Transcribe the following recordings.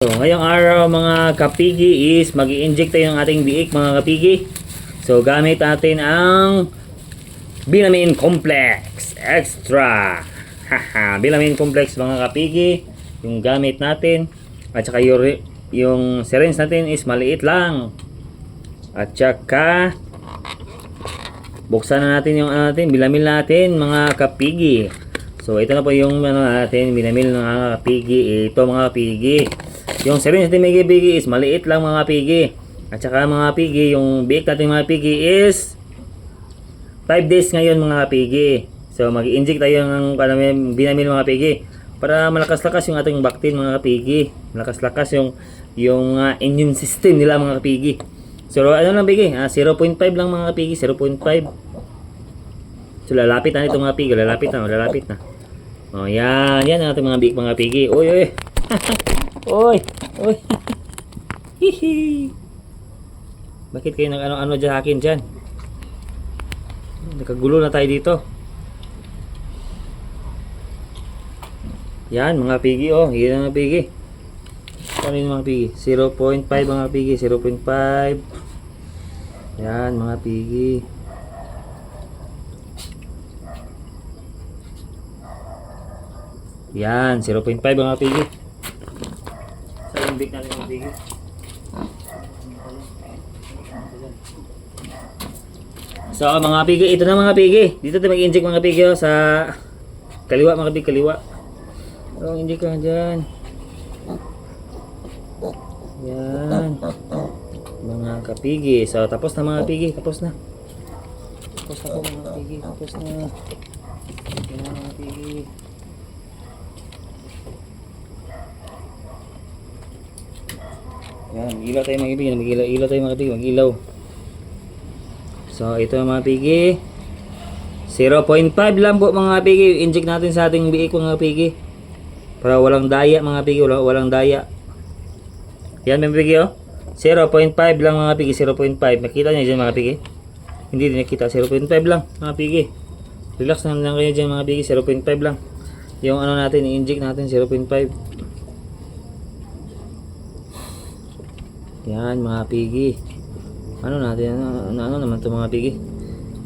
So, ngayong araw mga kapigi is mag-i-inject tayo ng ating biik mga kapigi. So, gamit natin ang Vitamin Complex Extra. Haha, Vitamin Complex mga kapigi. Yung gamit natin. At saka yung syringe natin is maliit lang. At saka buksan na natin yung Vitamin natin mga kapigi. So, ito na po yung natin, Vitamin ng mga kapigi. Ito mga kapigi. Yung syringe natin mga pigi is maliit lang mga pigi. At saka mga pigi, yung biik natin mga pigi is 5 days ngayon mga pigi. So mag-inject tayo ng Vitamin mga pigi para malakas-lakas yung ating vaccine mga pigi. Malakas-lakas yung immune system nila mga pigi. So ano lang pigi? 0.5 lang mga pigi, 0.5. So lalapit na ito mga pigi, lalapit na. Oh, yan ang ating mga biik mga pigi. Oy. Oy. Hihi. Bakit kayo nag-ano dyan akin dyan? Nakagulo na tayo dito. Yan mga pigi oh. Yan mga pigi. Ano yung mga pigi? 0.5 mga pigi. 0.5. Yan mga pigi. Yan 0.5 mga pigi. Big natin yung bigay. So mga pigi, ito na mga pigi. Dito tayo mag-inject mga pigi sa kaliwa mga pigi, kaliwa. So inject ka dyan. Yan. Mga kapigi. So tapos na mga pigi, tapos na. Tapos na po mga pigi, tapos na. Yan mga pigi. Yan, ilaw tayo mga pigi, mag-ilaw tayo mga pigi, mag-ilaw. So, ito mga pigi. 0.5 lang po mga pigi, inject natin sa ating biik mga pigi. Para walang daya mga pigi, walang daya. Yan mga pigi oh. 0.5 lang mga pigi, 0.5. Nakita niyo dyan mga pigi? Hindi din nakita, 0.5 lang mga pigi. Relax lang kayo dyan mga pigi, 0.5 lang. Yung ano natin, i-inject natin 0.5. Yan mga pigi. Ano natin? Ano naman ito mga pigi?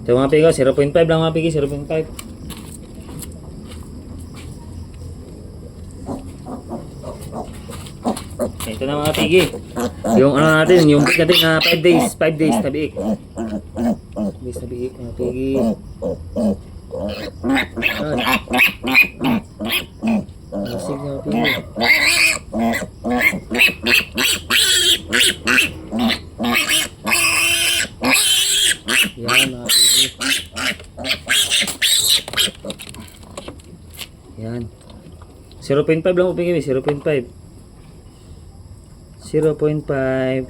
Ito mga pigi, 0.5 lang mga pigi, 0.5. Ito na mga pigi. Yung ano natin, yung biik natin na 5 days na biik. 5 days na biik mga pigi. Masig mga pigi. Yan mga pigi. Yan 0.5 lang po pigi, 0.5. 0.5.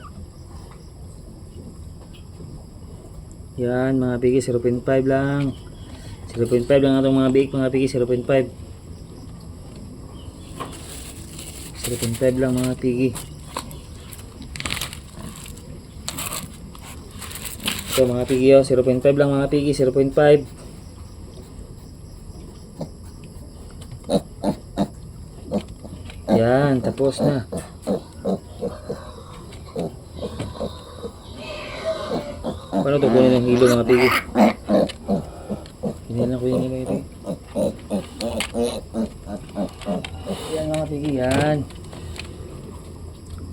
Yan mga pigi, 0.5 lang. 0.5 lang itong mga biik mga pigi, 0.5. 0.5 lang mga pigi. So mga pigi oh, 0.5 lang mga pigi, 0.5. Yan, tapos na. Paano ito kunin ng hilo mga pigi? Hindi na ko yung hilo ito. Yan mga pigi, yan.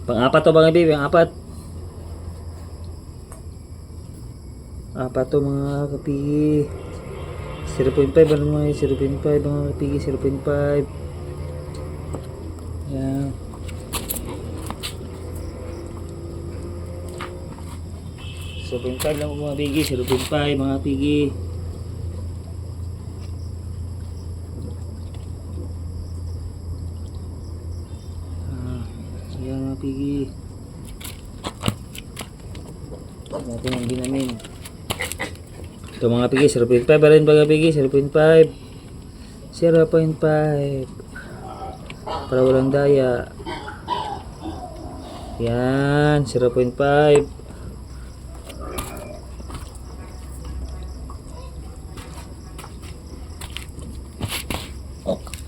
Pang-apat to mga pigi, pang-apat. Apat to mga kapigi. 0.5 ano mga 0.5 mga kapigi, 0.5. Yan. So 0.5 lang mga pigi, 0.5 mga pigi. Yan mga pigi. Natin ang Vitamin. Ito mga pigi, 0.5 pa rin mga pigi, 0.5. 0.5 para walang daya. Yan, 0.5.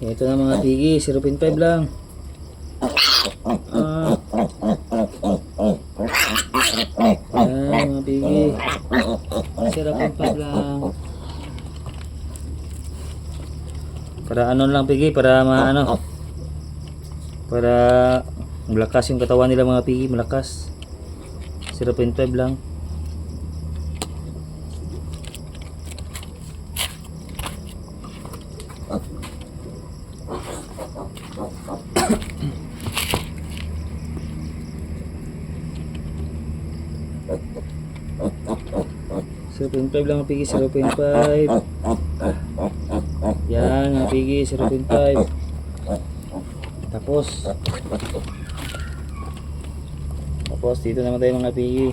Ito na mga pigi, 0.5 lang. Para ano lang pigi, para maano. Para malakas yung katawan nila mga pigi, malakas. 0.5 lang. .5 lang mga pigi, 0.5. Yan mga pigi, 0.5. Tapos dito naman tayo mga pigi.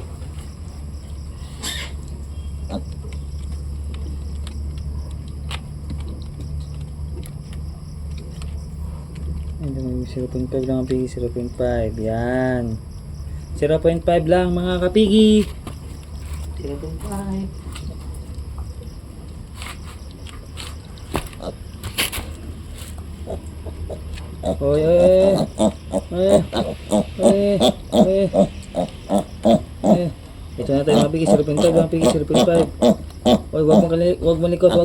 Ito may 0.5 lang mga pigi, 0.5. Yan. 0.5 lang mga kapigi. 0.5. Oy, oy, oy, oy, oy, oy. Ito na tayo mga pigi, 0.5 mga pigi, 0.5. Oy, wag malikot. Wag malikot.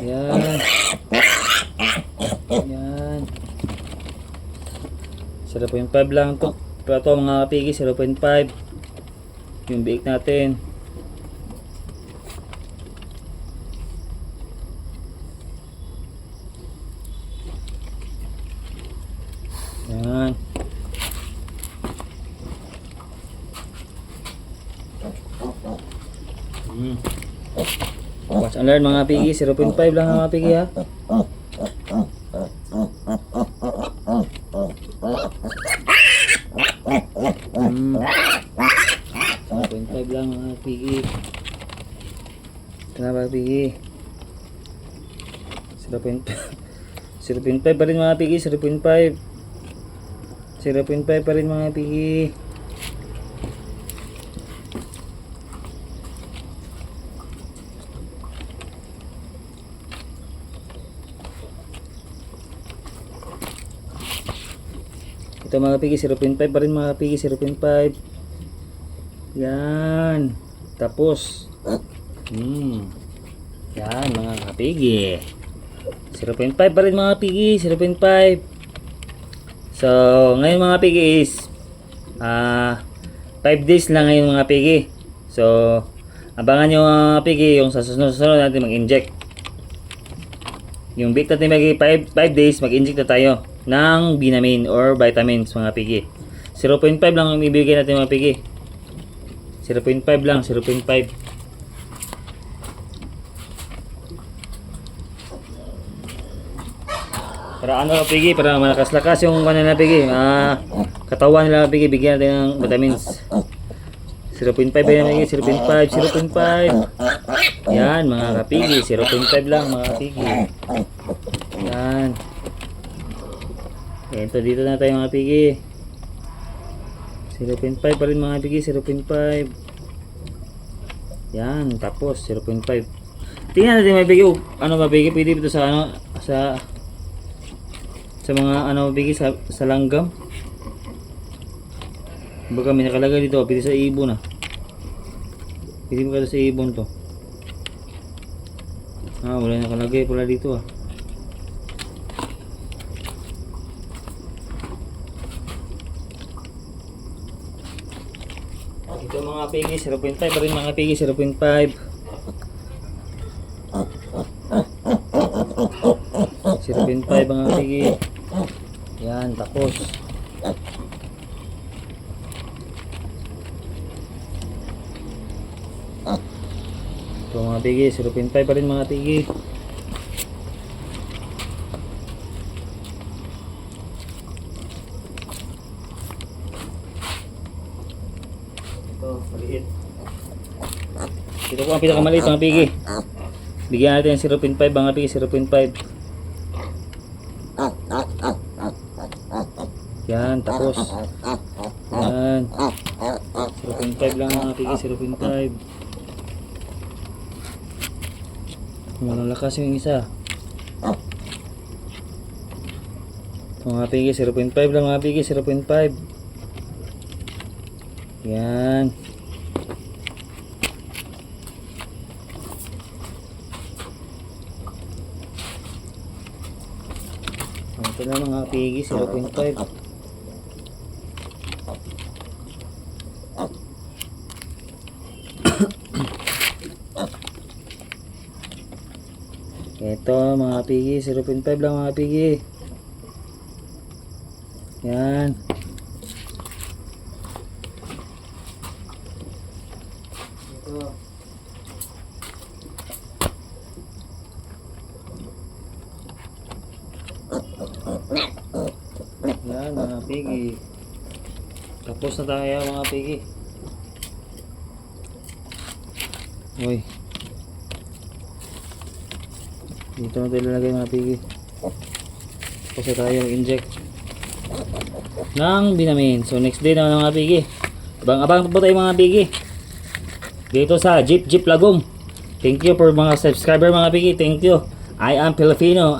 Yan. Yan. 0.5 lang to. Pero ito mga pigi, 0.5. Yung biik natin. Yan. Watch and learn mga pigi, 0.5 lang mga pigi ha. Hmm. 0.5 lang mga pigi. Kenapa pigi? 0.5 pa rin mga pigi, 0.5 pa rin mga pigi. Ito mga pigi, 0.5 pa rin mga pigi, 0.5. Yan. Tapos yan mga kapigi, 0.5 pa rin mga pigi, 0.5. So ngayon mga pigi is 5 days lang ngayon mga pigi. So abangan nyo mga pigi yung sa susunod natin mag-inject. Yung week natin mag 5 days mag-inject na tayo ng vitamin or vitamins mga pigi. 0.5 lang ang ibigay natin mga pigi. 0.5 lang, 0.5. Para ano pigi, para malakas-lakas yung kanila pigi. Katawan nila pigi, bigyan natin ng vitamins. 0.5 yan pigi, 0.5, 0.5. Yan mga kapigi, 0.5 lang mga kapigi. Yan. Ito dito na tayo mga pigi. 0.5 pa rin mga pigi, 0.5. Yan, tapos 0.5. Tingnan natin mga pigi, ano mga pigi, pwede ito sa ano, sa mga ano pigi, sa langgam. Baka may nakalagay dito, pwede sa ibon pwede mo kada sa ibon to. Wala nakalagay pala dito Ito mga pigi, 0.5 pa rin mga pigi, 0.5. 0.5 mga pigi. Yan, tapos ito mga pigi, 0.5 pa rin mga pigi. Maliit. Ito po ang pinakamaliit mga pigi. Bigyan natin ng 0.5 mga pigi, 0.5. Yan, tapos yan, 0.5 lang mga pigi, 0.5. Malakas yung isa. Mga pigi, 0.5 lang mga pigi, 0.5. Yan. Ito na mga pigi, 0.5. Ito mga pigi, 0.5 lang mga pigi. Yan. Ito. Yan mga pigi. Tapos na tayo mga pigi. Uy. Dito na tayo lalagay mga pigi. Tapos na tayo mag-inject ng Binamin. So next day na mga pigi. Abang-abang po tayo mga pigi. Dito sa Jeep Lagom. Thank you for mga subscriber mga pigi. Thank you. I am Filipino.